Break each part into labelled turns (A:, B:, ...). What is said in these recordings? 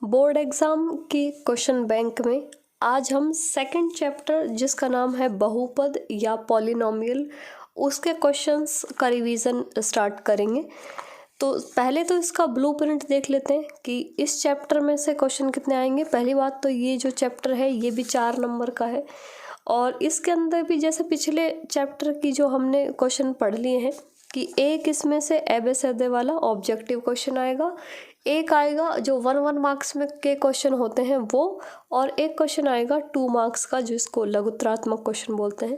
A: Board exam की question bank में आज हम सेकंड चैप्टर जिसका नाम है बहुपद या पॉलिनोमियल उसके क्वेश्चंस का रिवीजन स्टार्ट करेंगे। तो पहले तो इसका ब्लूप्रिंट देख लेते हैं कि इस चैप्टर में से क्वेश्चन कितने आएंगे। पहली बात तो ये जो चैप्टर है ये भी 4 नंबर का है और इसके अंदर भी जैसे पिछले चैप्टर की जो हमने क्वेश्चन पढ़ लिए हैं कि एक इसमें से एबेसेदे वाला ऑब्जेक्टिव क्वेश्चन आएगा, एक आएगा जो 1 मार्क्स में के क्वेश्चन होते हैं वो, और एक क्वेश्चन आएगा 2 मार्क्स का जिसको लघुत्रात्मक क्वेश्चन बोलते हैं।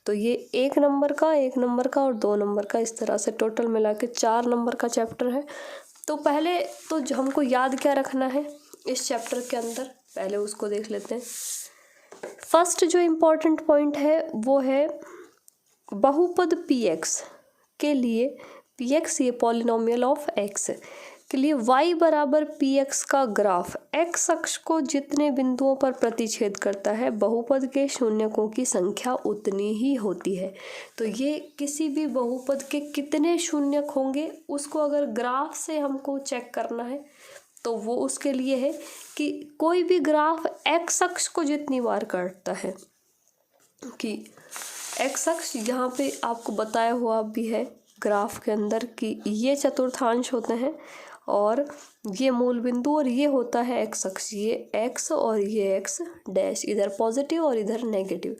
A: तो ये 1 नंबर का, 1 नंबर का और 2 नंबर का, इस तरह से टोटल मिला के 4 नंबर का चैप्टर है। तो पहले तो हमको याद क्या रखना है इस चैप्टर के अंदर, पहले उसको देख लेते हैं। फर्स्ट जो इम्पोर्टेंट पॉइंट है वो है बहुपद px के लिए, px ये पॉलिनोमियल ऑफ x के लिए y बराबर px का ग्राफ x अक्ष को जितने बिंदुओं पर प्रतिच्छेद करता है बहुपद के शून्यकों की संख्या उतनी ही होती है। तो ये किसी भी बहुपद के कितने शून्यक होंगे उसको अगर ग्राफ से हमको चेक करना है तो वो उसके लिए है कि कोई भी ग्राफ x अक्ष को जितनी बार काटता है, कि x अक्ष यहाँ पे आपको बताया हुआ भी है ग्राफ के अंदर कि ये चतुर्थांश होते हैं और ये मूल बिंदु और ये होता है x अक्ष, ये x और ये x डैश, इधर पॉजिटिव और इधर नेगेटिव।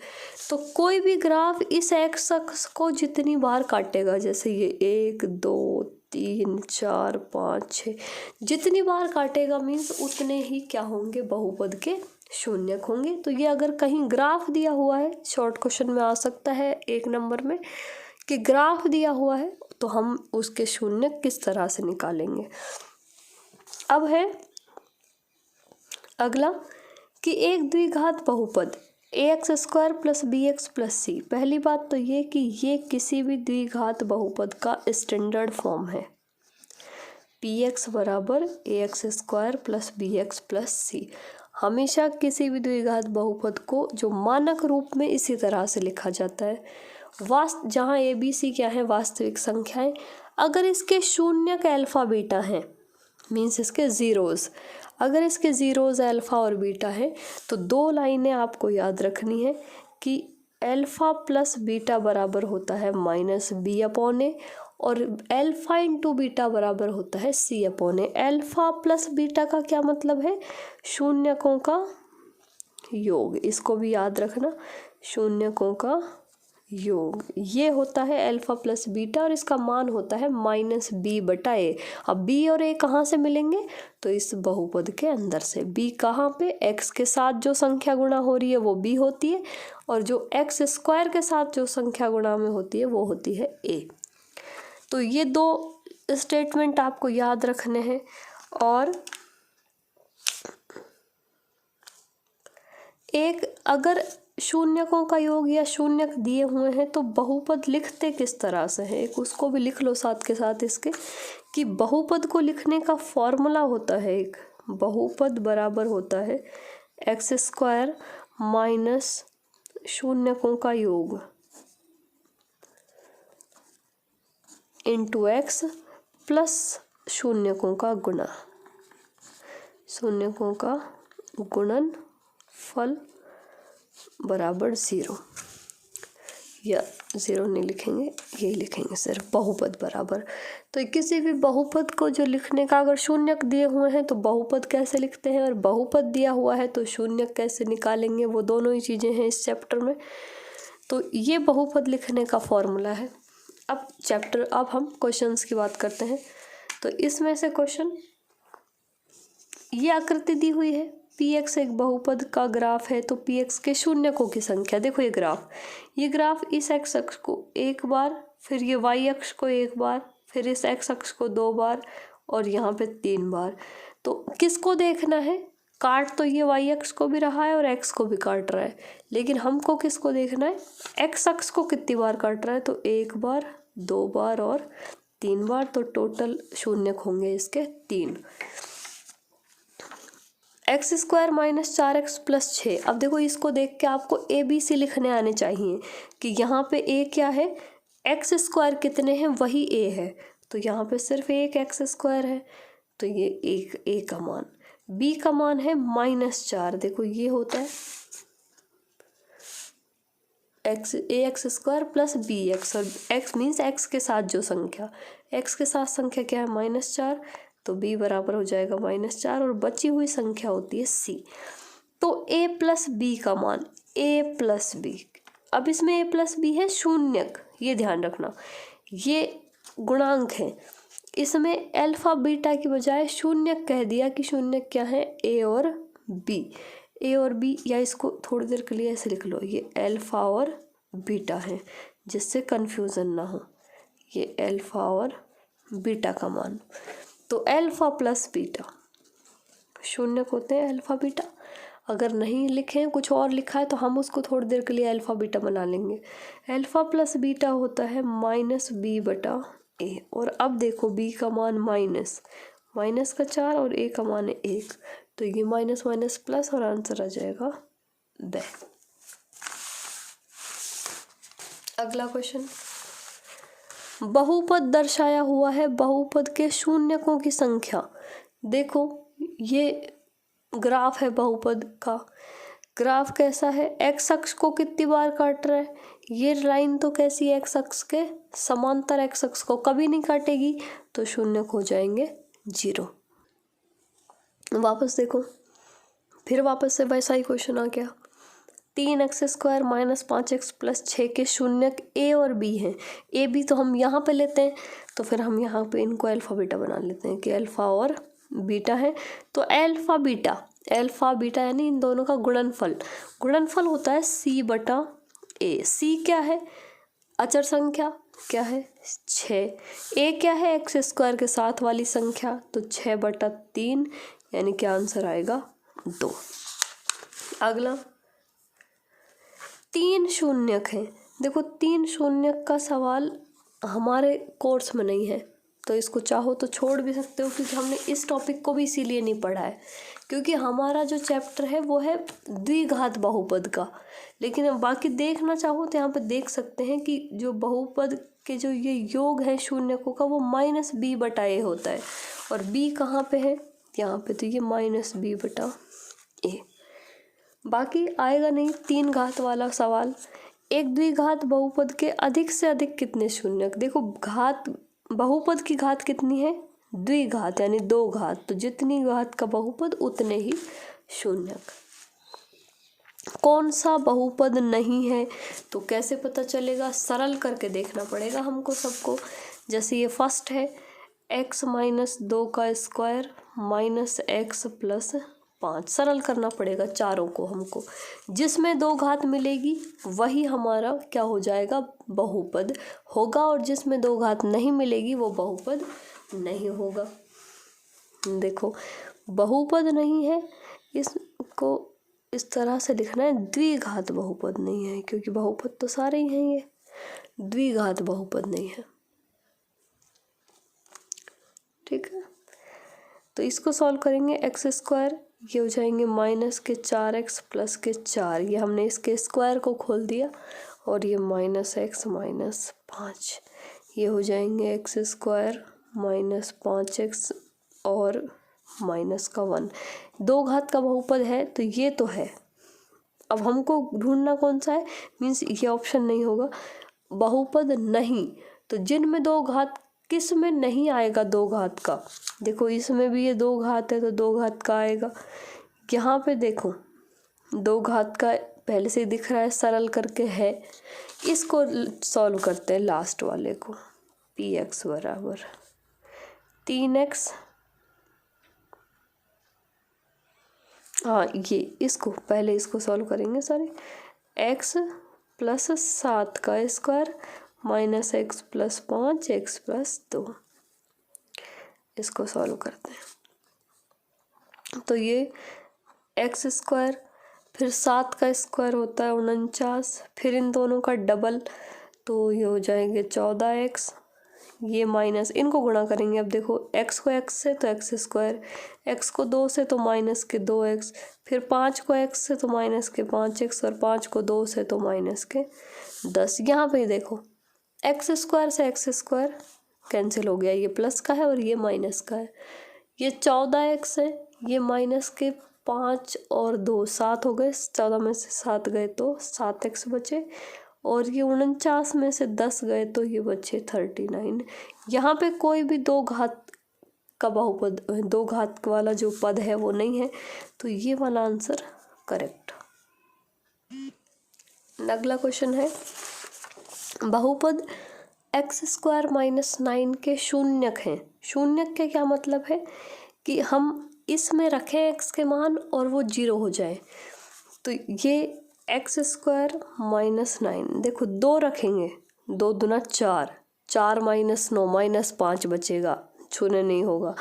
A: तो कोई भी ग्राफ इस x अक्ष को जितनी बार काटेगा, जैसे ये 1 2 3 4 5 6 जितनी बार काटेगा मीन्स उतने ही क्या होंगे बहुपद के शून्यक होंगे। तो ये अगर कहीं ग्राफ दिया हुआ है, शॉर्ट क्वेश्चन में आ सकता है 1 नंबर में कि ग्राफ दिया हुआ है तो हम उसके शून्यक किस तरह से निकालेंगे। अब है अगला कि एक द्विघात बहुपद ax² + bx + c। पहली बात तो ये कि ये किसी भी द्विघात बहुपद का स्टैंडर्ड फॉर्म है। px बराबर ax² + bx + c। हमेशा किसी भी द्विघात बहुपद को जो मानक रूप में इसी तरह से लिखा जाता है। जहाँ a b c क्या है, वास्तविक संख्याएं। अगर इसके शून्यक अल्फा बीटा हैं मीन्स इसके ज़ीरोज़, अगर इसके ज़ीरोज़ अल्फ़ा और बीटा है तो 2 लाइनें आपको याद रखनी है कि अल्फ़ा + बीटा बराबर होता है -b/a और अल्फ़ा × बीटा बराबर होता है c/a। अल्फ़ा + बीटा का क्या मतलब है, शून्यकों का योग, इसको भी याद रखना, शून्यकों का योग ये होता है अल्फ़ा + बीटा और इसका मान होता है -b/a। अब b और a कहाँ से मिलेंगे, तो इस बहुपद के अंदर से। b कहाँ पे, x के साथ जो संख्या गुणा हो रही है वो b होती है और जो x² के साथ जो संख्या गुणा में होती है वो होती है a। तो ये 2 स्टेटमेंट आपको याद रखने हैं। और एक अगर शून्यकों का योग या शून्यक दिए हुए हैं तो बहुपद लिखते किस तरह से है, एक उसको भी लिख लो साथ के साथ इसके कि बहुपद को लिखने का फॉर्मूला होता है, एक बहुपद बराबर होता है x² - शून्यकों का योग × x + शून्यकों का गुणा, शून्यकों का गुणन फल बराबर 0, या 0 नहीं लिखेंगे, यही लिखेंगे सिर्फ बहुपद बराबर। तो किसी भी बहुपद को जो लिखने का अगर शून्यक दिए हुए हैं तो बहुपद कैसे लिखते हैं और बहुपद दिया हुआ है तो शून्यक कैसे निकालेंगे, वो दोनों ही चीज़ें हैं इस चैप्टर में। तो ये बहुपद लिखने का फॉर्मूला है। अब हम क्वेश्चंस की बात करते हैं। तो इसमें से क्वेश्चन, ये आकृति दी हुई है, px एक बहुपद का ग्राफ है तो px के शून्यकों की संख्या, देखो ये ग्राफ इस x अक्ष को 1 बार, फिर ये y अक्ष को 1 बार, फिर इस x अक्ष को 2 बार और यहाँ पे 3 बार। तो किसको देखना है, काट तो ये y अक्ष को भी रहा है और x को भी काट रहा है, लेकिन हमको किसको देखना है, x अक्ष को कितनी बार काट रहा है, तो 1 बार 2 बार और 3 बार। तो टोटल शून्यक होंगे इसके 3। x² - 4x + 6। अब देखो इसको देख के आपको a b c लिखने आने चाहिए कि यहाँ पे a क्या है, x² कितने हैं वही a है, तो यहाँ पे सिर्फ एक x² है तो ये एक a का मान। b का मान है -4। देखो ये होता है ax² प्लस bx, और x मीन्स x के साथ जो संख्या, x के साथ संख्या क्या है -4, तो b बराबर हो जाएगा -4 और बची हुई संख्या होती है c। तो a प्लस b का मान a प्लस b, अब इसमें a प्लस b है शून्यक, ये ध्यान रखना, ये गुणांक है, इसमें अल्फा बीटा की बजाय शून्यक कह दिया कि शून्यक क्या है a और b, ए और बी, या इसको थोड़ी देर के लिए ऐसे लिख लो, ये अल्फा और बीटा है, जिससे कंफ्यूजन ना हो, ये अल्फा और बीटा का मान। तो अल्फा प्लस बीटा शून्यक होते हैं अल्फा बीटा, अगर नहीं लिखे हैं कुछ और लिखा है तो हम उसको थोड़ी देर के लिए अल्फा बीटा बना लेंगे। अल्फा प्लस बीटा होता है -b/a, और अब देखो b का मान माइनस का 4 और a का मान है 1, तो ये माइनस माइनस प्लस और आंसर आ जाएगा 2। अगला क्वेश्चन, बहुपद दर्शाया हुआ है, बहुपद के शून्यकों की संख्या। देखो ये ग्राफ है बहुपद का, ग्राफ कैसा है, एक्स अक्ष को कितनी बार काट रहा है, ये लाइन तो कैसी है एक्स अक्ष के समांतर, एक्स अक्ष को कभी नहीं काटेगी, तो शून्यक हो जाएंगे 0। वापस देखो, फिर वापस से वैसा ही क्वेश्चन आ गया, 3x² - 5x + 6 के शून्यक a और b हैं। a b तो हम यहाँ पे लेते हैं, तो फिर हम यहाँ पे इनको अल्फा बीटा बना लेते हैं कि अल्फा और बीटा है। तो अल्फा बीटा यानी इन दोनों का गुणनफल होता है c/a। c क्या है, अचर संख्या क्या है 6, a क्या है x² के साथ वाली संख्या, तो 6/3, यानी क्या आंसर आएगा 2। अगला 3 शून्यक है। देखो 3 शून्यक का सवाल हमारे कोर्स में नहीं है, तो इसको चाहो तो छोड़ भी सकते हो, क्योंकि हमने इस टॉपिक को भी इसीलिए नहीं पढ़ा है, क्योंकि हमारा जो चैप्टर है वो है द्विघात बहुपद का। लेकिन बाकी देखना चाहो तो यहाँ पे देख सकते हैं कि जो बहुपद के जो ये योग है शून्यकों का, वो -b/a होता है, और b कहाँ पे है यहाँ पे, तो ये -b/a। बाकी आएगा नहीं 3 घात वाला सवाल, एक द्विघात बहुपद के अधिक से अधिक कितने शून्यक। देखो घात, बहुपद की घात कितनी है, द्विघात यानी 2 घात, तो जितनी घात का बहुपद उतने ही शून्यक। कौन सा बहुपद नहीं है, तो कैसे पता चलेगा, सरल करके देखना पड़ेगा हमको सबको। जैसे ये फर्स्ट है x - 2 का स्क्वायर -x + 5, सरल करना पड़ेगा चारों को हमको, जिसमें 2 घात मिलेगी वही हमारा क्या हो जाएगा, बहुपद होगा, और जिसमें 2 घात नहीं मिलेगी वो बहुपद नहीं होगा। देखो बहुपद नहीं है, इसको इस तरह से लिखना है, द्विघात बहुपद नहीं है, क्योंकि बहुपद तो सारे ही हैं, ये द्विघात बहुपद नहीं है। ठीक है, तो इसको सॉल्व करेंगे, x², ये हो जाएंगे -4x + 4, ये हमने इसके स्क्वायर को खोल दिया, और ये -x - 5, ये हो जाएंगे x² -5x और -1। 2 घात का बहुपद है, तो ये तो है। अब हमको ढूंढना कौन सा है, मीन्स ये ऑप्शन नहीं होगा। बहुपद नहीं, तो जिनमें 2 घात, किस में नहीं आएगा 2 घात का, देखो इसमें भी ये 2 घात है तो 2 घात का आएगा। यहाँ पे देखो 2 घात का पहले से ही दिख रहा है, सरल करके है, इसको सॉल्व करते हैं लास्ट वाले को, px = 3x, हाँ ये इसको पहले इसको सॉल्व करेंगे सारे, x + 7 का स्क्वायर -x + 5 x + 2, इसको सॉल्व करते हैं। तो ये x², फिर 7 का स्क्वायर होता है 49, फिर इन दोनों का डबल, तो ये हो जाएंगे 14x, ये माइनस, इनको गुणा करेंगे। अब देखो x को x से तो x², x को 2 से तो -2x, फिर 5 को x से तो -5x, और 5 को 2 से तो -10। यहाँ पे देखो x² से x² कैंसिल हो गया, ये प्लस का है और ये माइनस का है, ये 14x है ये माइनस के 5 और 2 7 हो गए, 14 में से 7 गए तो 7x बचे, और ये 49 में से 10 गए तो ये बचे 39। यहाँ पे कोई भी दो घात का बहुपद, दो घात वाला जो पद है वो नहीं है, तो ये वाला आंसर करेक्ट। अगला क्वेश्चन है बहुपद x² माइनस 9 के शून्यक हैं। शून्यक के क्या मतलब है कि हम इसमें रखें x के मान और वो 0 हो जाए। तो ये x² माइनस 9, देखो 2 रखेंगे, 2 दूना 4, 4 माइनस 9 माइनस 5 बचेगा, छूने नहीं होगा,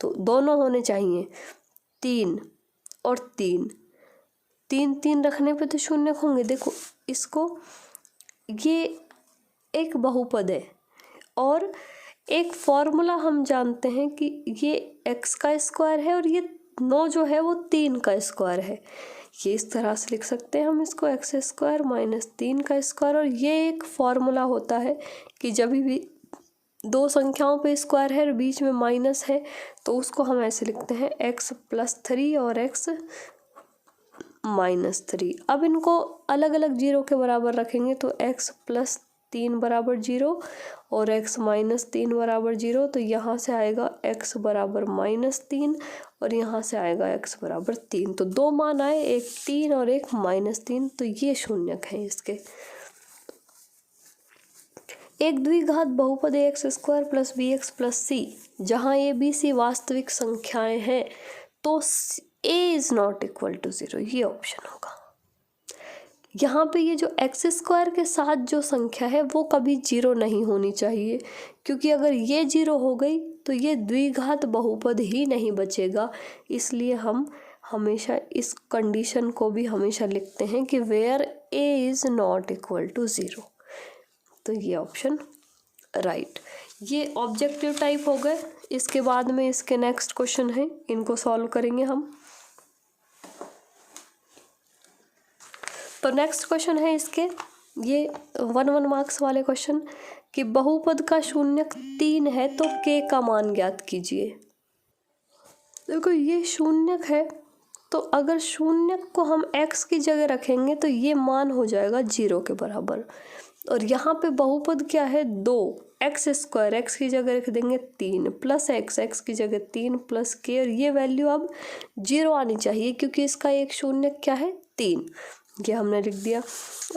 A: तो दोनों होने चाहिए। 3 और 3, 3 3 रखने पे तो शून्य होंगे। देखो इसको, ये एक बहुपद है और एक फॉर्मूला हम जानते हैं कि ये x का स्क्वायर है और ये 9 जो है वो 3 का स्क्वायर है। ये इस तरह से लिख सकते हैं हम इसको, x² माइनस 3 का स्क्वायर। और ये एक फॉर्मूला होता है कि जब भी दो संख्याओं पे स्क्वायर है और बीच में माइनस है तो उसको हम ऐसे लिखते हैं x+3 और x-3। अब इनको अलग अलग 0 के बराबर रखेंगे तो x+3 बराबर 0 और x-3 बराबर 0, तो यहाँ से आएगा x बराबर -3 और यहाँ से आएगा x बराबर 3। तो दो मान आए, एक 3 और एक -3, तो ये शून्यक है इसके। एक द्विघात बहुपद ax² plus bx plus c, जहाँ a b c वास्तविक संख्याएं हैं तो a is not equal to 0, ये ऑप्शन होगा। यहाँ पे ये जो x² के साथ जो संख्या है वो कभी 0 नहीं होनी चाहिए, क्योंकि अगर ये 0 हो गई तो ये द्विघात बहुपद ही नहीं बचेगा। इसलिए हम हमेशा इस कंडीशन को भी हमेशा लिखते हैं कि where a is not equal to 0, तो ये ऑप्शन राइट। ये ऑब्जेक्टिव टाइप हो गए। इसके बाद में इसके नेक्स्ट क्वेश्चन है, इनको सॉल्व करेंगे हम। तो नेक्स्ट क्वेश्चन है इसके, ये 1 मार्क्स वाले क्वेश्चन कि बहुपद का शून्यक 3 है तो k का मान ज्ञात कीजिए। देखो ये शून्यक है, तो अगर शून्यक को हम x की जगह रखेंगे तो ये मान हो जाएगा 0 के बराबर। और यहाँ पे बहुपद क्या है 2, x² x की जगह रख देंगे 3 प्लस x की जगह 3 प्लस k, और ये वैल्यू अब 0 आनी चाहिए क्योंकि इसका एक शून्यक क्या है 3, ये हमने लिख दिया।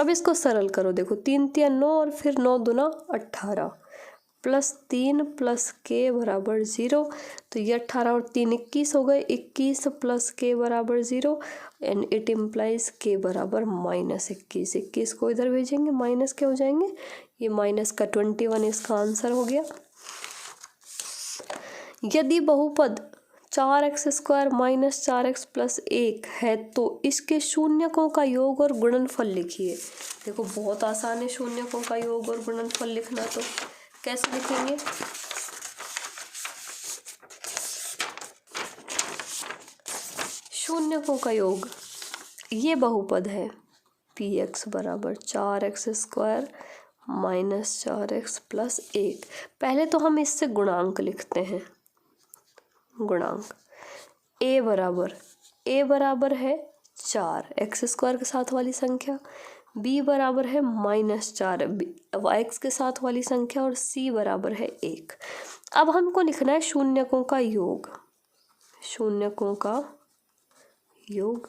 A: अब इसको सरल करो, देखो 3 3 9 और फिर 9 दूना 18 प्लस 3 प्लस k बराबर 0, तो ये 18 और 3 21 हो गए, 21 प्लस k बराबर 0 एंड इट इम्प्लाइज k बराबर -21। 21 को इधर भेजेंगे, माइनस के हो जाएंगे, ये माइनस का 21 इसका आंसर हो गया। यदि बहुपद 4x² माइनस 4x प्लस 1 है तो इसके शून्यकों का योग और गुणनफल लिखिए। देखो बहुत आसान है शून्यकों का योग और गुणनफल लिखना, तो कैसे लिखेंगे? शून्यकों का योग, ये बहुपद है px बराबर 4x² माइनस 4x प्लस 1। पहले तो हम इससे गुणांक लिखते हैं, गुणांक a बराबर है 4 x² के साथ वाली संख्या, b बराबर है -4 x के साथ वाली संख्या, और c बराबर है 1। अब हमको लिखना है शून्यकों का योग। शून्यकों का योग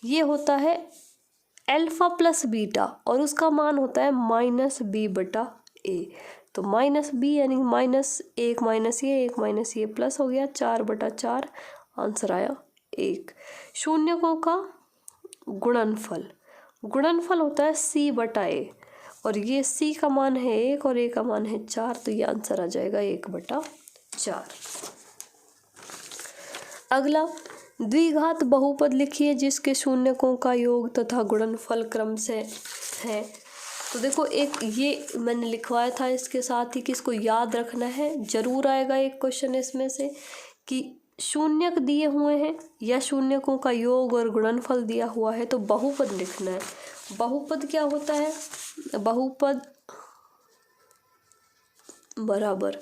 A: ये होता है अल्फा प्लस बीटा और उसका मान होता है -b/a। तो -b यानी -1 माइनस ये 1 माइनस ये प्लस हो गया 4/4, आंसर आया 1। शून्यकों का गुणनफल होता है c/a और ये c का मान है 1 और a का मान है 4, तो ये आंसर आ जाएगा 1/4। अगला द्विघात बहुपद लिखिए जिसके शून्यकों का योग तथा गुणनफल क्रम से है। तो देखो एक ये मैंने लिखवाया था इसके साथ ही कि इसको याद रखना है, जरूर आएगा एक क्वेश्चन इसमें से कि शून्यक दिए हुए हैं या शून्यकों का योग और गुणनफल दिया हुआ है तो बहुपद लिखना है। बहुपद क्या होता है? बहुपद बराबर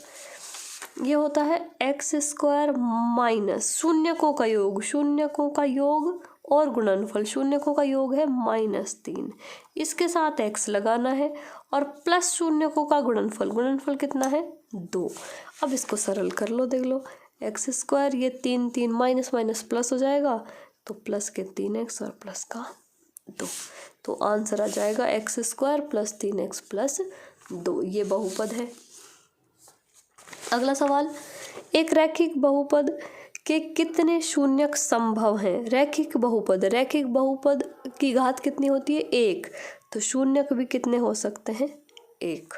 A: ये होता है एक्स स्क्वायर माइनस शून्यकों का योग, शून्यकों का योग और गुणनफल, शून्यकों का योग है -3, इसके साथ एक्स लगाना है और प्लस शून्यकों का गुणनफल, गुणनफल कितना है 2। अब इसको सरल कर लो, देख लो एक्स स्क्वायर, ये 3 3 माइनस माइनस प्लस हो जाएगा तो प्लस के 3x और प्लस का 2, तो आंसर आ जाएगा x square plus 3x plus 2। ये बहुपद है। अगला सवाल, एक रैखिक बहुपद के कितने शून्यक संभव हैं? रैखिक बहुपद की घात कितनी होती है 1, तो शून्यक भी कितने हो सकते हैं 1।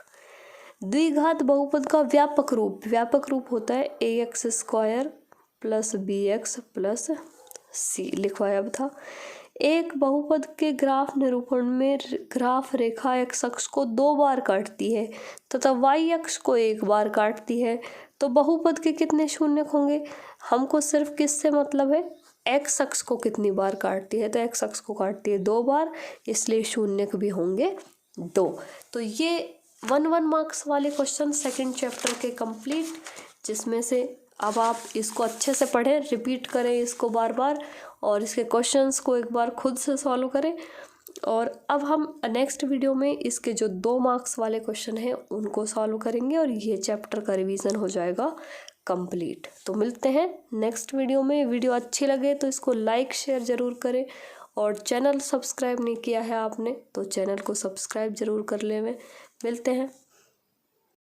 A: द्विघात बहुपद का व्यापक रूप होता है ax square plus bx plus c, लिखवाया था। एक बहुपद के ग्राफ निरूपण में ग्राफ रेखा x अक्ष को 2 बार काटती है तथा y अक्ष को 1 बार काटती है, तो बहुपद के कितने शून्यक होंगे? हमको सिर्फ किससे मतलब है, x अक्ष को कितनी बार काटती है, तो x अक्ष को काटती है 2 बार, इसलिए शून्यक भी होंगे 2। तो ये 1 मार्क्स वाले क्वेश्चन सेकंड चैप्टर के कंप्लीट, जिसमें से अब आप इसको अच्छे से पढ़ें, रिपीट करें इसको बार बार और इसके क्वेश्चंस को एक बार खुद से सॉल्व करें। और अब हम नेक्स्ट वीडियो में इसके जो 2 मार्क्स वाले क्वेश्चन हैं उनको सॉल्व करेंगे और ये चैप्टर का रिवीजन हो जाएगा कंप्लीट। तो मिलते हैं नेक्स्ट वीडियो में। वीडियो अच्छी लगे तो इसको लाइक शेयर ज़रूर करें और चैनल सब्सक्राइब नहीं किया है आपने तो चैनल को सब्सक्राइब ज़रूर कर लें। मिलते हैं।